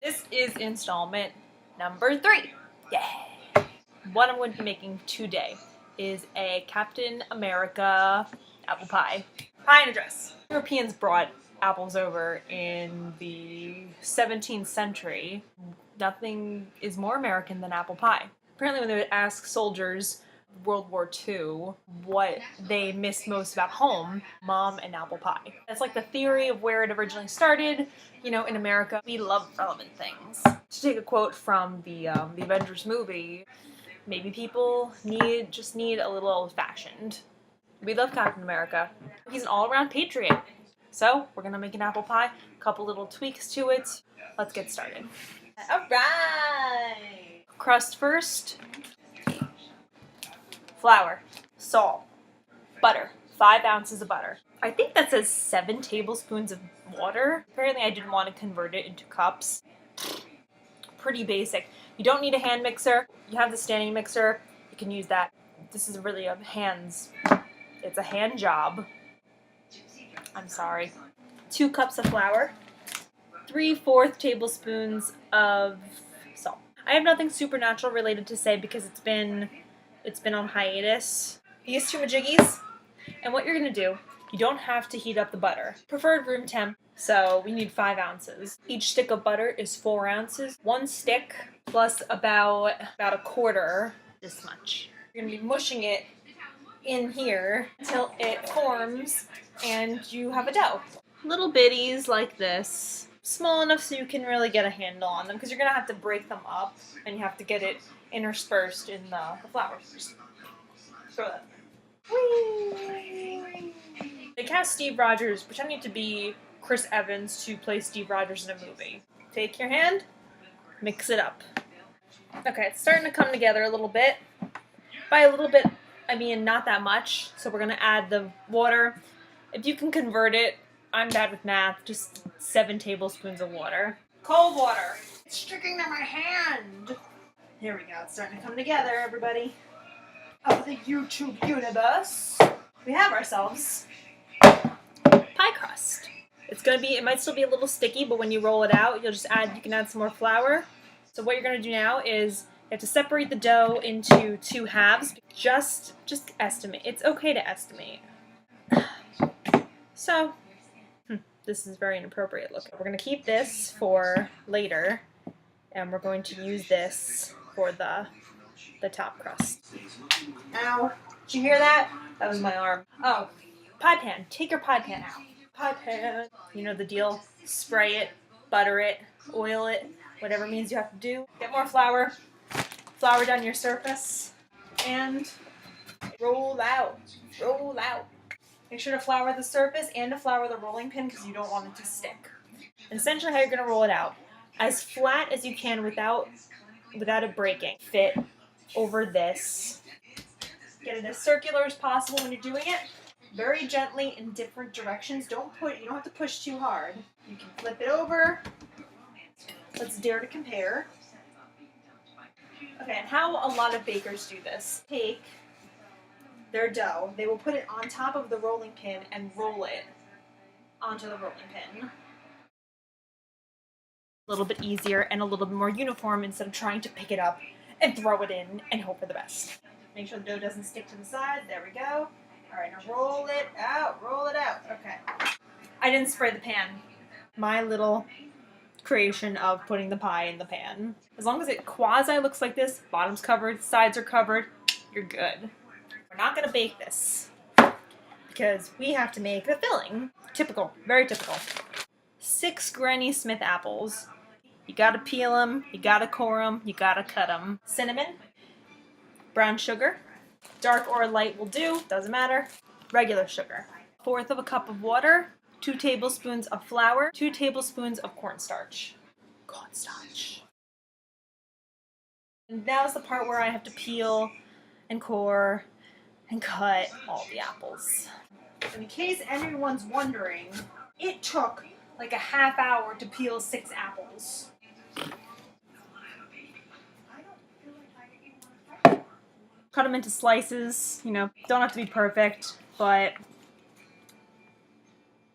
This is installment number 3. Yay! What I'm going to be making today is a Captain America apple pie. Pie in a dress. Europeans brought apples over in the 17th century. Nothing is more American than apple pie. Apparently when they would ask soldiers World War II what they missed most about home, mom and apple pie. That's like the theory of where it originally started. You know, in America, we love relevant things. To take a quote from the Avengers movie, maybe people just need a little old-fashioned. We love Captain America. He's an all-around patriot. So, we're gonna make an apple pie, a couple little tweaks to it. Let's get started. Alright! Crust first. Flour, salt, butter, 5 ounces of butter. I think that says 7 tablespoons of water. Apparently I didn't want to convert it into cups. Pretty basic. You don't need a hand mixer. You have the standing mixer. You can use that. This is really a hands. It's a hand job. I'm sorry. 2 cups of flour. 3/4 tablespoons of salt. I have nothing supernatural related to say because it's been on hiatus. These 2 majiggies. And what you're gonna do, you don't have to heat up the butter. Preferred room temp, so we need 5 ounces. Each stick of butter is 4 ounces. 1 stick plus about a quarter, this much. You're gonna be mushing it in here until it forms and you have a dough. Little bitties like this. Small enough so you can really get a handle on them because you're gonna have to break them up and you have to get it interspersed in the flour. Just throw that. Whee! They cast Steve Rogers pretending to be Chris Evans to play Steve Rogers in a movie. Take your hand, mix it up. Okay, it's starting to come together a little bit. By a little bit, I mean not that much. So we're gonna add the water. If you can convert it, I'm bad with math, just 7 tablespoons of water. Cold water. It's sticking to my hand. Here we go, it's starting to come together, everybody. Of the YouTube universe. We have ourselves pie crust. It might still be a little sticky, but when you roll it out, you can add some more flour. So what you're gonna do now is you have to separate the dough into 2 halves. Just estimate. It's okay to estimate. So, this is very inappropriate looking. We're gonna keep this for later, and we're going to use this for the top crust. Ow. Did you hear that? That was my arm. Oh, pie pan. Take your pie pan out. Pie pan. You know the deal. Spray it, butter it, oil it, whatever means you have to do. Get more flour. Flour down your surface. And roll out. Roll out. Make sure to flour the surface and to flour the rolling pin because you don't want it to stick. And essentially how you're going to roll it out. As flat as you can without it breaking. Fit over this. Get it as circular as possible when you're doing it. Very gently in different directions. You don't have to push too hard. You can flip it over. Let's dare to compare. Okay, and how a lot of bakers do this. Take their dough. They will put it on top of the rolling pin and roll it onto the rolling pin. A little bit easier and a little bit more uniform instead of trying to pick it up and throw it in and hope for the best. Make sure the dough doesn't stick to the side. There we go. Alright, now roll it out. Roll it out. Okay. I didn't spray the pan. My little creation of putting the pie in the pan. As long as it quasi looks like this, bottom's covered, sides are covered, you're good. We're not going to bake this because we have to make the filling. Typical. Very typical. 6 Granny Smith apples. You gotta peel them, you gotta core them, you gotta cut them. Cinnamon, brown sugar, dark or light will do, doesn't matter. Regular sugar. 1/4 cup of water, 2 tablespoons of flour, 2 tablespoons of cornstarch. Cornstarch. And now's the part where I have to peel and core and cut all the apples. In case anyone's wondering, it took like a half hour to peel 6 apples. Cut them into slices, you know, don't have to be perfect, but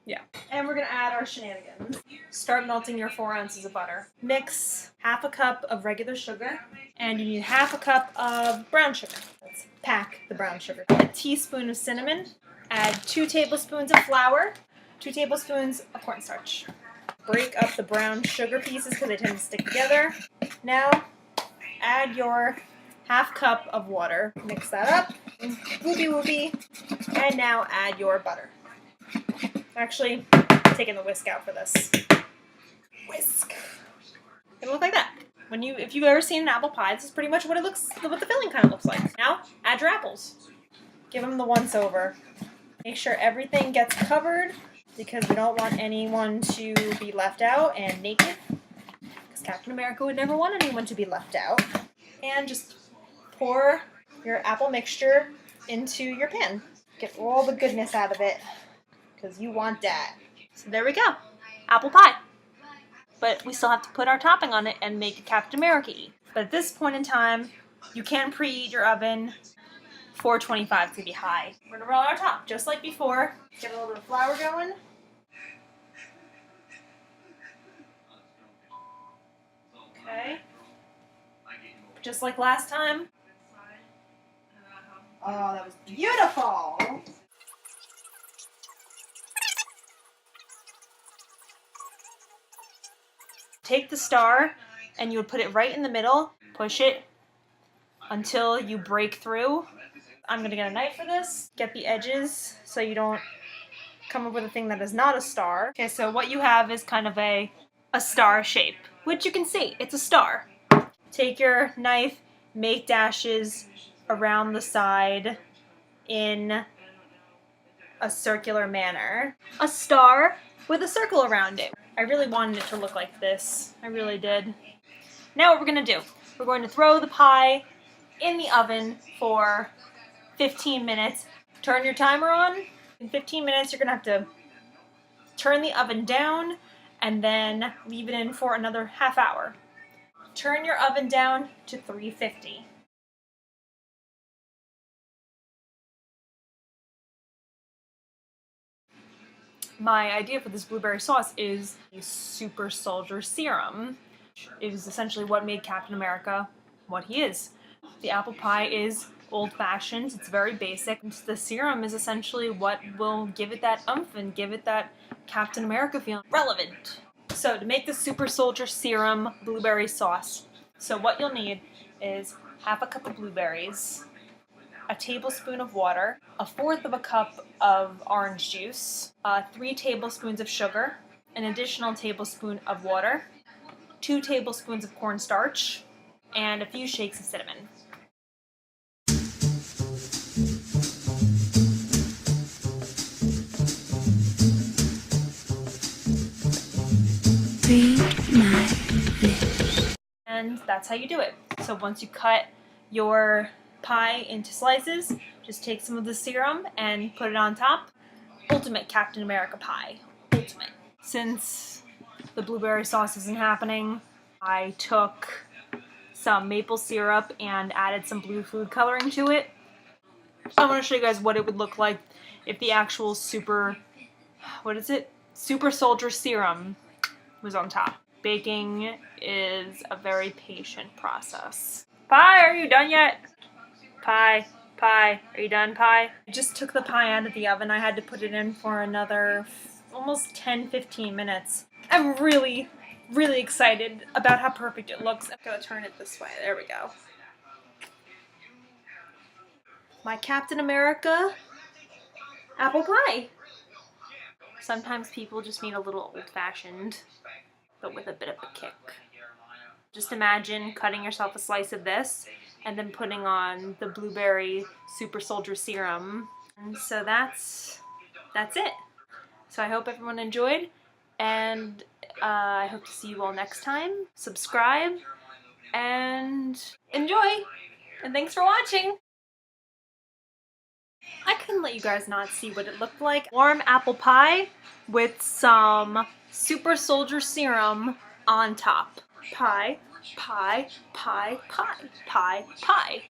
yeah. And we're gonna add our shenanigans. start melting your 4 ounces of butter. Mix half a cup of regular sugar, and you need half a cup of brown sugar. Let's pack the brown sugar. A teaspoon of cinnamon. Add 2 tablespoons of flour, 2 tablespoons of cornstarch. Break up the brown sugar pieces because they tend to stick together. Now, add your half cup of water. Mix that up. Whoopie whoopie. And now add your butter. Actually, I'm taking the whisk out for this. Whisk. It'll look like that. If you've ever seen an apple pie, this is pretty much what the filling kind of looks like. Now, add your apples. Give them the once over. Make sure everything gets covered because we don't want anyone to be left out and naked. Because Captain America would never want anyone to be left out. And just pour your apple mixture into your pan. Get all the goodness out of it because you want that. So there we go. Apple pie. But we still have to put our topping on it and make it Captain America-y. But at this point in time, you can preheat your oven. 425 to be high. We're gonna roll our top just like before. Get a little bit of flour going. Okay. Just like last time. Oh, that was beautiful! Take the star and you would put it right in the middle. Push it until you break through. I'm going to get a knife for this. Get the edges so you don't come up with a thing that is not a star. Okay, so what you have is kind of a star shape, which you can see, it's a star. Take your knife, make dashes around the side in a circular manner. A star with a circle around it. I really wanted it to look like this. I really did. Now what we're going to do, we're going to throw the pie in the oven for 15 minutes. Turn your timer on. In 15 minutes, you're going to have to turn the oven down and then leave it in for another half hour. Turn your oven down to 350. My idea for this blueberry sauce is a super soldier serum. It is essentially what made Captain America what he is. The apple pie is old-fashioned, it's very basic. The serum is essentially what will give it that oomph and give it that Captain America feeling. Relevant! So to make the super soldier serum blueberry sauce, so what you'll need is half a cup of blueberries, a tablespoon of water, 1/4 of a cup of orange juice, 3 tablespoons of sugar, an additional tablespoon of water, 2 tablespoons of cornstarch, and a few shakes of cinnamon. And that's how you do it. So once you cut your pie into slices, just take some of the serum and put it on top. Ultimate Captain America pie. Ultimate. Since the blueberry sauce isn't happening, I took some maple syrup and added some blue food coloring to it. I want to show you guys what it would look like if the actual super soldier serum was on top. Baking is a very patient process. Pie, are you done yet? Pie, are you done, pie? I just took the pie out of the oven. I had to put it in for another almost 10-15 minutes. I'm really, really excited about how perfect it looks. I'm gonna turn it this way. There we go. My Captain America apple pie. Sometimes people just need a little old-fashioned, but with a bit of a kick. Just imagine cutting yourself a slice of this and then putting on the blueberry super soldier serum. And so that's it. So I hope everyone enjoyed, and I hope to see you all next time. Subscribe and enjoy. And thanks for watching. I couldn't let you guys not see what it looked like. Warm apple pie with some super soldier serum on top. Pie, pie, pie, pie, pie, pie.